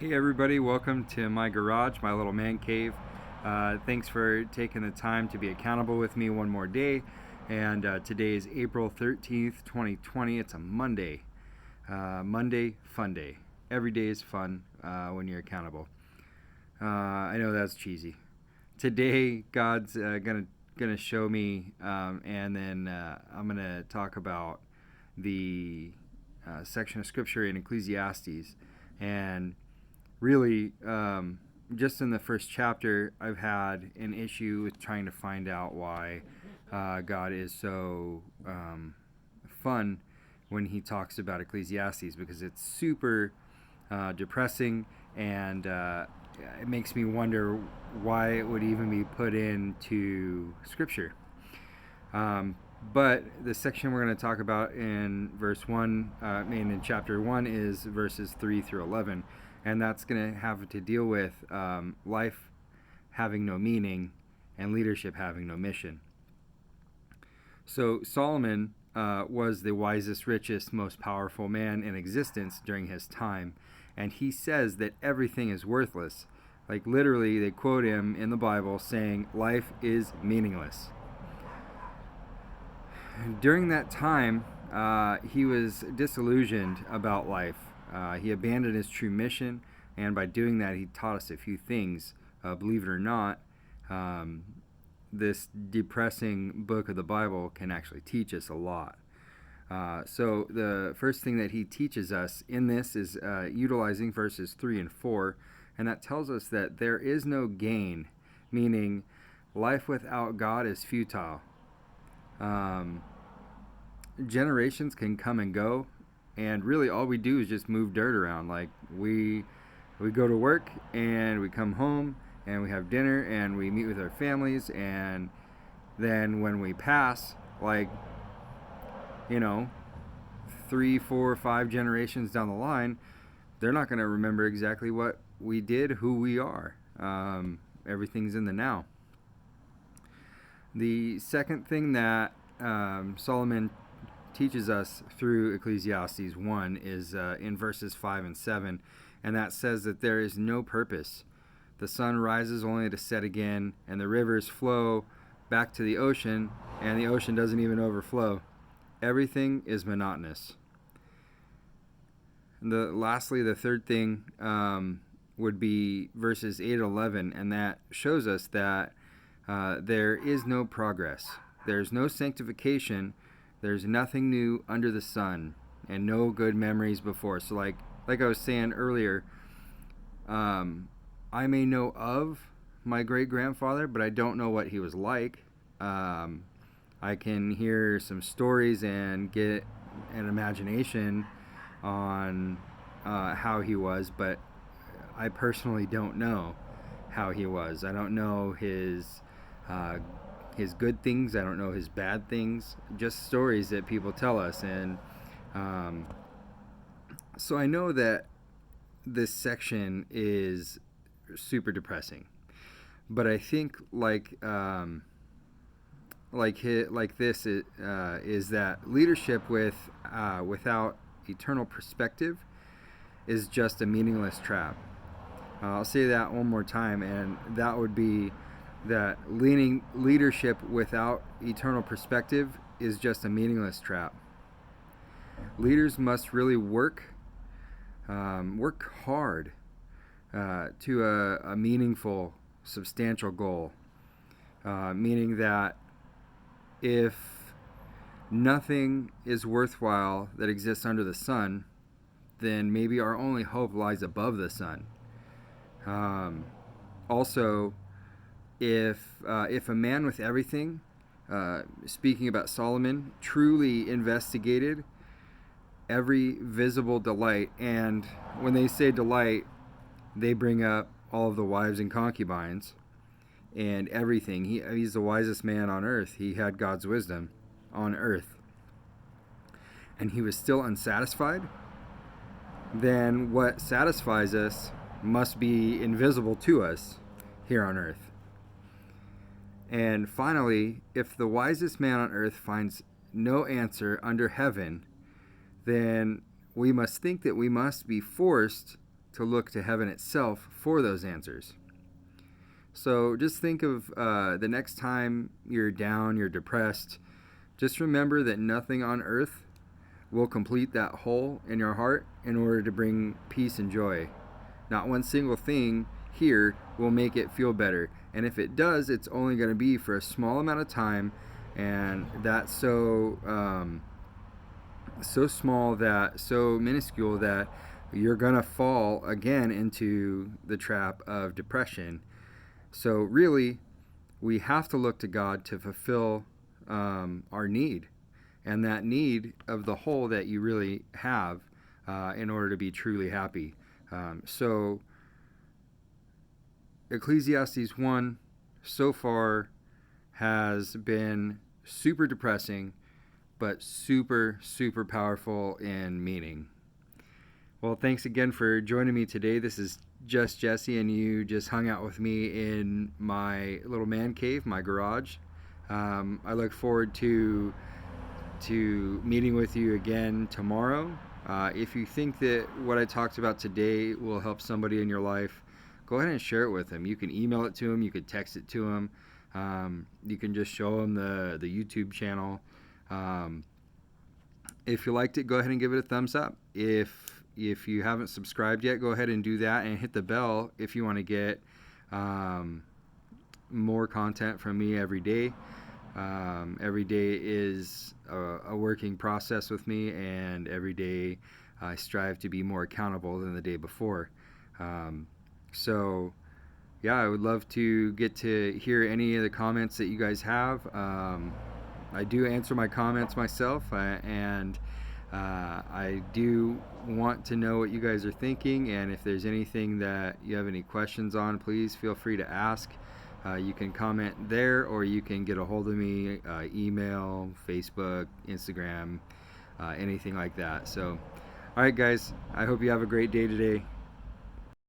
Hey everybody, welcome to my garage, my little man cave. Thanks for taking the time to be accountable with me one more day. And today is April 13th, 2020. It's a Monday. Monday, fun day. Every day is fun when you're accountable. I know that's cheesy. Today, God's gonna show me, and then I'm gonna talk about the section of scripture in Ecclesiastes. And really, just in the first chapter, I've had an issue with trying to find out why God is so fun when he talks about Ecclesiastes, because it's super depressing, and it makes me wonder why it would even be put into Scripture. But the section we're going to talk about in verse 1, in chapter 1, is verses 3 through 11. And that's going to have to deal with life having no meaning and leadership having no mission. So Solomon was the wisest, richest, most powerful man in existence during his time. And he says that everything is worthless. Like literally, they quote him in the Bible saying, life is meaningless. During that time, he was disillusioned about life. He abandoned his true mission, and by doing that, he taught us a few things. Believe it or not, this depressing book of the Bible can actually teach us a lot. So the first thing that he teaches us in this is utilizing verses 3 and 4, and that tells us that there is no gain, meaning life without God is futile. Generations can come and go, and really all we do is just move dirt around. Like we go to work and we come home and we have dinner and we meet with our families, and then when we pass, like 3, 4, 5 generations down the line, they're not going to remember exactly what we did, who we are. Everything's in the now. The second thing that Solomon teaches us through Ecclesiastes 1 is in verses 5 and 7, and that says that there is no purpose. The sun rises only to set again, and the rivers flow back to the ocean, and the ocean doesn't even overflow. Everything is monotonous. And lastly, the third thing would be verses 8 and 11, and that shows us that there is no progress. There's no sanctification. There's nothing new under the sun, and no good memories before. So like I was saying earlier, I may know of my great-grandfather, but I don't know what he was like. I can hear some stories and get an imagination on how he was, but I personally don't know how he was. I don't know his good things. I don't know his bad things. Just stories that people tell us. And so I know that this section is super depressing. But I think like this is that leadership without eternal perspective is just a meaningless trap. I'll say that one more time, and that would be that leadership without eternal perspective is just a meaningless trap. Leaders must really work hard to a meaningful, substantial goal, meaning that if nothing is worthwhile that exists under the sun, then maybe our only hope lies above the sun. Also, if a man with everything, speaking about Solomon, truly investigated every visible delight, and when they say delight, they bring up all of the wives and concubines and everything. He's the wisest man on earth. He had God's wisdom on earth, and he was still unsatisfied. Then what satisfies us must be invisible to us here on earth. And finally, if the wisest man on earth finds no answer under heaven, then we must think that we must be forced to look to heaven itself for those answers. So just think of the next time you're down, you're depressed, just remember that nothing on earth will complete that hole in your heart in order to bring peace and joy. Not one single thing here will make it feel better. And if it does, it's only going to be for a small amount of time, and that's so small, that so minuscule that you're going to fall again into the trap of depression. So really, we have to look to God to fulfill our need, and that need of the hole that you really have in order to be truly happy. So Ecclesiastes 1 so far has been super depressing, but super, super powerful in meaning. Well, thanks again for joining me today. This is just Jesse, and you just hung out with me in my little man cave, my garage. I look forward to meeting with you again tomorrow. If you think that what I talked about today will help somebody in your life, go ahead and share it with them. You can email it to them, you could text it to them, you can just show them the YouTube channel. If you liked it, go ahead and give it a thumbs up. If you haven't subscribed yet, go ahead and do that, and hit the bell if you want to get more content from me every day. Every day is a working process with me, and every day I strive to be more accountable than the day before. So yeah, I would love to get to hear any of the comments that you guys have. I do answer my comments myself, and I do want to know what you guys are thinking, and if there's anything that you have any questions on, please feel free to ask. You can comment there, or you can get a hold of me, email, Facebook, Instagram, anything like that. So, all right, guys, I hope you have a great day today.